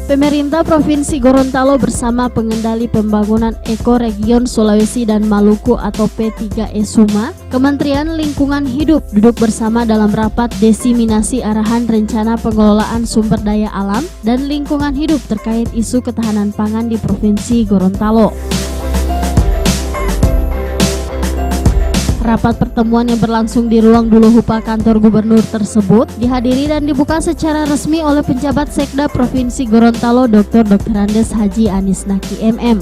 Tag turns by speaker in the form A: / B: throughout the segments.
A: Pemerintah Provinsi Gorontalo bersama pengendali pembangunan ekoregion Sulawesi dan Maluku atau P3E Suma, Kementerian Lingkungan Hidup duduk bersama dalam rapat desiminasi arahan rencana pengelolaan sumber daya alam dan lingkungan hidup terkait isu ketahanan pangan di Provinsi Gorontalo. Rapat pertemuan yang berlangsung di ruang Dulu Hupa kantor gubernur tersebut dihadiri dan dibuka secara resmi oleh penjabat Sekda Provinsi Gorontalo Dr. Andes Haji Anis Naki MM.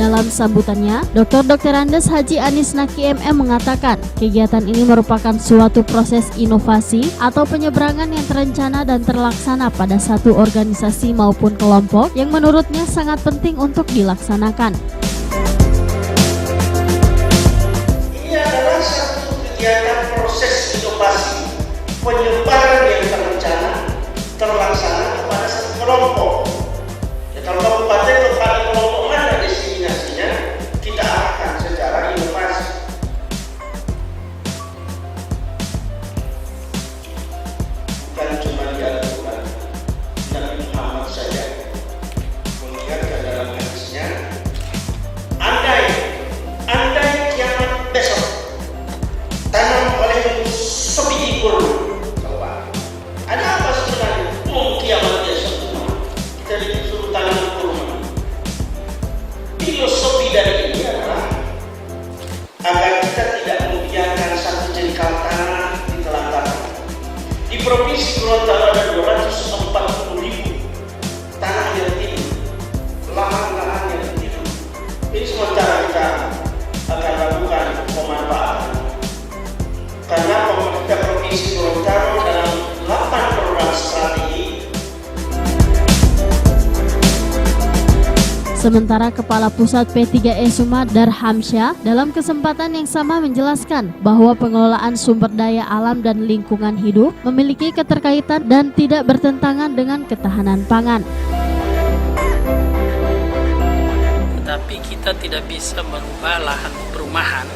A: Dalam sambutannya, Dr. Andes Haji Anis Naki MM mengatakan kegiatan ini merupakan suatu proses inovasi atau penyeberangan yang terencana dan terlaksana pada satu organisasi maupun kelompok yang menurutnya sangat penting untuk dilaksanakan.
B: Kegiatan proses inovasi penyebaran yang terencana terlaksana kepada satu kelompok. Ya, kalau kabupaten kepada kelompok mana destinasinya kita arahkan secara inovasi. Bukan cuma di Al-Quran, Nabi Muhammad saja mengingatkan dalam hadisnya, andai kiamat besok tanam oleh sepi kurma. Ada apa sebenarnya? Kiamat besok kita disuruh tanam kurma. Filosofi dari ini adalah agar kita tidak membiarkan satu jengkal tanah ditelantarkan. Di Provinsi Gorontalo ada 240.000 tanah yang tidur, lahan-lahan yang tidur. Ini sementara kita akan lakukan pemanfaatan. Karena pemerintah Provinsi Gorontalo dalam 8 program strategi.
A: Sementara Kepala Pusat P3E Suma Darhamsyah dalam kesempatan yang sama menjelaskan bahwa pengelolaan sumber daya alam dan lingkungan hidup memiliki keterkaitan dan tidak bertentangan dengan ketahanan pangan.
C: Tetapi kita tidak bisa merubah lahan perumahan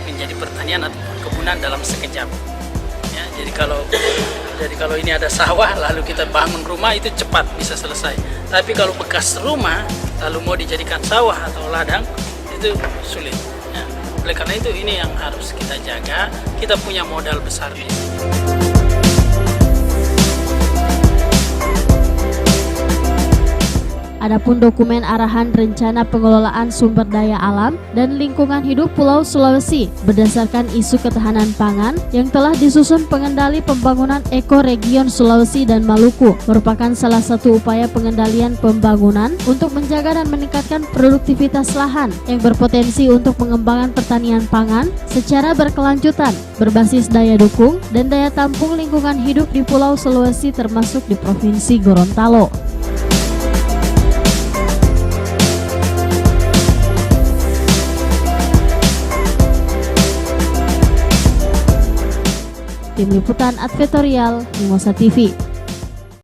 C: menjadi pertanian atau perkebunan dalam sekejap. Ya, jadi kalau ini ada sawah lalu kita bangun rumah itu cepat bisa selesai. Tapi kalau bekas rumah lalu mau dijadikan sawah atau ladang itu sulit. Ya, oleh karena itu ini yang harus kita jaga. Kita punya modal besar di sini.
A: Adapun dokumen arahan rencana pengelolaan sumber daya alam dan lingkungan hidup Pulau Sulawesi berdasarkan isu ketahanan pangan yang telah disusun pengendali pembangunan ekoregion Sulawesi dan Maluku merupakan salah satu upaya pengendalian pembangunan untuk menjaga dan meningkatkan produktivitas lahan yang berpotensi untuk pengembangan pertanian pangan secara berkelanjutan, berbasis daya dukung dan daya tampung lingkungan hidup di Pulau Sulawesi termasuk di Provinsi Gorontalo. Tim Liputan Advertorial Mimosa TV.